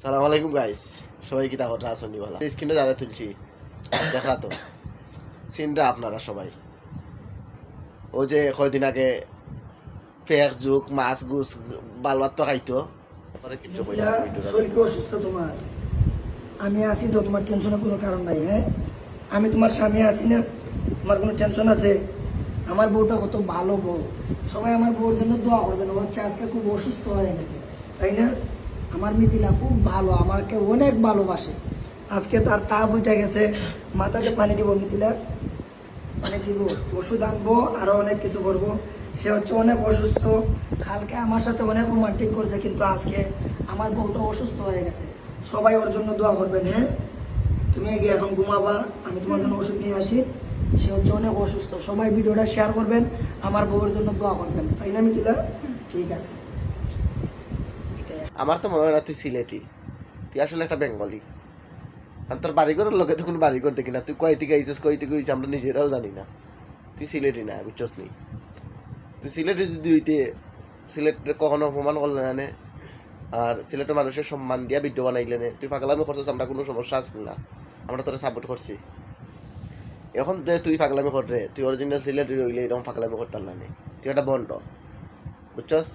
সালাম আলাইকুম গাইস, সবাই কি তাহলে আসনি ভালো স্ক্রিনে যারা তুলছি দেখা তো সিনটা আপনারা সবাই ও যে কয়দিন আগে ফেক যুগ মাছ গুছ বালবাত তো খাইতো পরে কিচ্ছু কইরা না ভিডিওটা শরীর কি অসুস্থ তোমার? আমি আছি তো, তোমার টেনশনের কোনো কারণ নাই। হ্যাঁ, আমি তোমার স্বামী আছি না, তোমার কোনো টেনশন আছে? আমার বউটা কত ভালো বউ, সবাই আমার বউর জন্য দোয়া করবেন। ও হচ্ছে আজকে খুব অসুস্থ হয়ে গেছে, তাই না? আমার মিথিলা খুব ভালো, আমাকে অনেক ভালোবাসে। আজকে তার তাপ উঠে গেছে, মাথাতে পানি দিব মিথিলা, পানি দিব, ওষুধ আনবো, আরো অনেক কিছু করবো। সে হচ্ছে অনেক অসুস্থ, কালকে আমার সাথে অনেক রোমান্টিক করছে, কিন্তু আজকে আমার বউটা অসুস্থ হয়ে গেছে। সবাই ওর জন্য দোয়া করবেন। হ্যাঁ, তুমি গিয়ে এখন ঘুমাবা, আমি তোমার জন্য ওষুধ নিয়ে আসি। সে হচ্ছে অনেক অসুস্থ, সবাই ভিডিওটা শেয়ার করবেন, আমার বউয়ের জন্য দোয়া করবেন, তাই না মিথিলা? ঠিক আছে। আমার তো মনে হয় না তুই সিলেটি, তুই আসলে একটা বেঙ্গলি। আর তোর বাড়িঘরের লোকে তো কোনো বাড়িঘর দেখি না, তুই কয় থেকে আইসিস কই থেকে হইছিস আমরা নিজেরাও জানি না। তুই সিলেটি না, বুঝছস নি? তুই সিলেটে যদি হইতে সিলেটে কখনো অপমান করলে না, আর সিলেটের মানুষের সম্মান দিয়া ভিডিও বানাইলে নে, তুই পাগলামি করছিস, আমরা কোনো সমস্যা আসল না, আমরা তোরা সাপোর্ট করছি। এখন তুই পাগলামি কর রে, তুই অরিজিনাল সিলেট রইলে এরকম পাগলামি করতাম না, তুই একটা বন্ড, বুঝছস?